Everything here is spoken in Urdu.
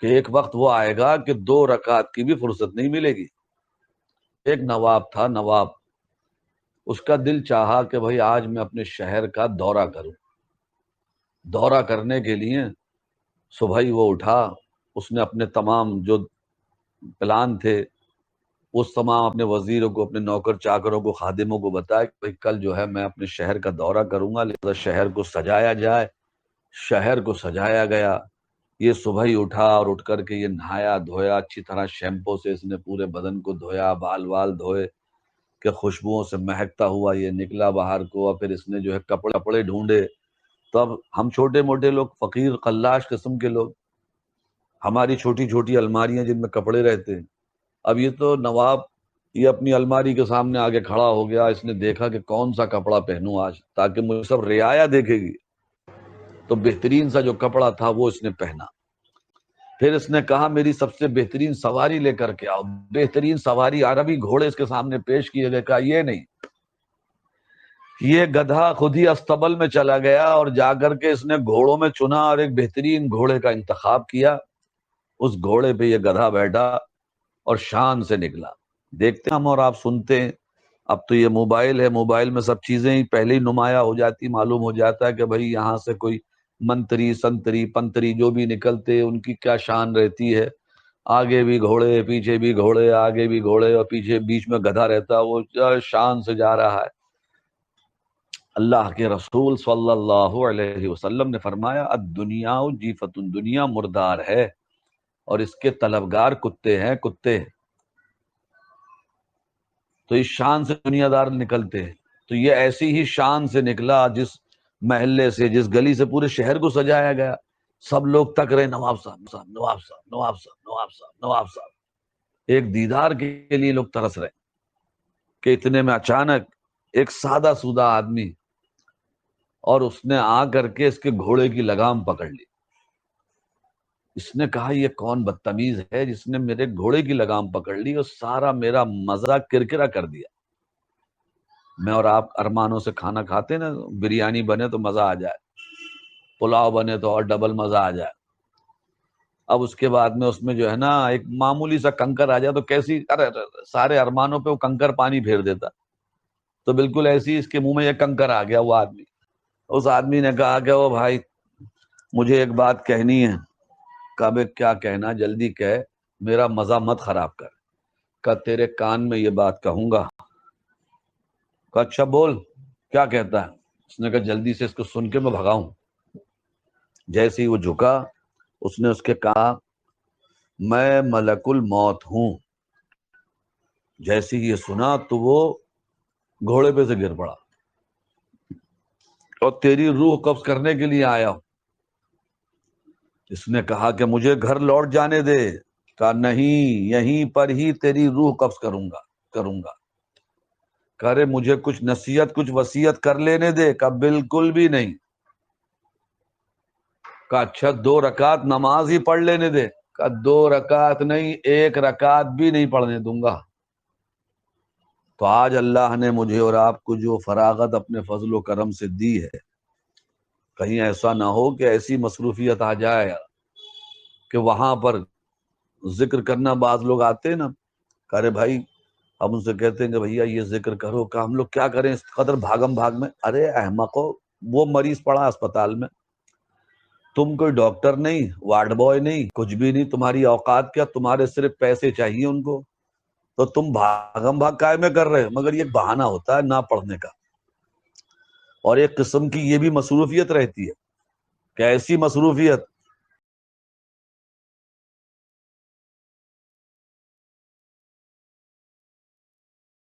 کہ ایک وقت وہ آئے گا کہ 2 رکعت کی بھی فرصت نہیں ملے گی۔ ایک نواب تھا، نواب، اس کا دل چاہا کہ بھئی آج میں اپنے شہر کا دورہ کروں۔ دورہ کرنے کے لیے صبح ہی وہ اٹھا، اس نے اپنے تمام جو پلان تھے اس تمام اپنے وزیروں کو، اپنے نوکر چاکروں کو، خادموں کو بتایا کہ بھئی کل جو ہے میں اپنے شہر کا دورہ کروں گا، لہذا شہر کو سجایا جائے۔ شہر کو سجایا گیا۔ یہ صبح ہی اٹھا اور اٹھ کر کے یہ نہایا دھویا، اچھی طرح شیمپو سے اس نے پورے بدن کو دھویا، بال وال دھوئے کہ خوشبوؤں سے مہکتا ہوا یہ نکلا باہر کو، اور پھر اس نے جو ہے کپڑے ڈھونڈے۔ تو اب ہم چھوٹے موٹے لوگ، فقیر قلاش قسم کے لوگ، ہماری چھوٹی چھوٹی الماریاں جن میں کپڑے رہتے ہیں۔ اب یہ تو نواب یہ اپنی الماری کے سامنے آگے کھڑا ہو گیا، اس نے دیکھا کہ کون سا کپڑا پہنوں آج تاکہ مجھے سب رعایا دیکھے گی، تو بہترین سا جو کپڑا تھا وہ اس نے پہنا۔ پھر اس نے کہا میری سب سے بہترین سواری لے کر کے آؤ۔ بہترین سواری، عربی گھوڑے اس کے سامنے پیش کیے گئے۔ کہا یہ نہیں، یہ گدھا خود ہی استبل میں چلا گیا اور جا کر کے اس نے گھوڑوں میں چنا اور ایک بہترین گھوڑے کا انتخاب کیا۔ اس گھوڑے پہ یہ گدھا بیٹھا اور شان سے نکلا۔ دیکھتے ہیں ہم اور آپ سنتے ہیں، اب تو یہ موبائل ہے، موبائل میں سب چیزیں ہی پہلے ہی نمایاں ہو جاتی، معلوم ہو جاتا ہے کہ بھئی یہاں سے کوئی منتری سنتری پنتری جو بھی نکلتے ان کی کیا شان رہتی ہے، آگے بھی گھوڑے پیچھے بھی گھوڑے، آگے بھی گھوڑے اور پیچھے بیچ میں گدھا رہتا، وہ شان سے جا رہا ہے۔ اللہ کے رسول صلی اللہ علیہ وسلم نے فرمایا الدنیا جیفۃ، دنیا مردار ہے اور اس کے طلبگار کتے ہیں، کتے۔ تو اس شان سے دنیا دار نکلتے ہیں۔ تو یہ ایسی ہی شان سے نکلا، جس محلے سے، جس گلی سے پورے شہر کو سجایا گیا، سب لوگ تک رہے نواب صاحب، نواب صاحب، نواب صاحب، نواب صاحب، نواب صاحب۔ ایک دیدار کے لیے لوگ ترس رہے کہ اتنے میں اچانک ایک سادہ سودہ آدمی، اور اس نے آ کر کے اس کے گھوڑے کی لگام پکڑ لی۔ اس نے کہا یہ کون بدتمیز ہے جس نے میرے گھوڑے کی لگام پکڑ لی اور سارا میرا مزہ کرکرا کر دیا۔ میں اور آپ ارمانوں سے کھانا کھاتے نا، بریانی بنے تو مزہ آ جائے، پلاؤ بنے تو اور ڈبل مزہ آ جائے، اب اس کے بعد میں اس میں جو ہے نا ایک معمولی سا کنکر آ جائے تو کیسی، ارے سارے ارمانوں پہ وہ کنکر پانی پھیر دیتا۔ تو بالکل ایسی اس کے منہ میں یہ کنکر آ گیا۔ وہ آدمی، اس آدمی نے کہا کہ وہ بھائی مجھے ایک بات کہنی ہے۔ کہا بے کیا کہنا، جلدی کہہ، میرا مزہ مت خراب کر۔ کہا تیرے کان میں یہ بات کہوں گا۔ کہا اچھا بول، کیا کہتا ہے؟ اس نے کہا جلدی سے اس کو سن کے میں بھگاؤں۔ جیسے ہی وہ جھکا، اس نے اس کے کہا میں ملک الموت ہوں۔ جیسے ہی یہ سنا تو وہ گھوڑے پہ سے گر پڑا، اور تیری روح قبض کرنے کے لیے آیا ہوں۔ اس نے کہا کہ مجھے گھر لوٹ جانے دے۔ کہا نہیں، یہیں پر ہی تیری روح قبض کروں گا۔ کہہ رہے مجھے کچھ نصیحت، کچھ وصیت کر لینے دے۔ کہا بالکل بھی نہیں۔ کہا اچھا 2 رکعت نماز ہی پڑھ لینے دے۔ کہا 2 رکعت نہیں، 1 رکعت بھی نہیں پڑھنے دوں گا۔ تو آج اللہ نے مجھے اور آپ کو جو فراغت اپنے فضل و کرم سے دی ہے، کہیں ایسا نہ ہو کہ ایسی مصروفیت آ جائے کہ وہاں پر ذکر کرنا، بعض لوگ آتے ہیں نا، کہہ رہے بھائی ہم ان سے کہتے ہیں کہ بھیا یہ ذکر کرو، کہ ہم لوگ کیا کریں اس قدر بھاگم بھاگ میں۔ ارے احمقو، وہ مریض پڑا اسپتال میں، تم کوئی ڈاکٹر نہیں، وارڈ بوائے نہیں، کچھ بھی نہیں، تمہاری اوقات کیا، تمہارے صرف پیسے چاہیے ان کو، تو تم بھاگم بھاگ کائے میں کر رہے۔ مگر یہ بہانہ ہوتا ہے نہ پڑھنے کا، اور ایک قسم کی یہ بھی مصروفیت رہتی ہے کہ ایسی مصروفیت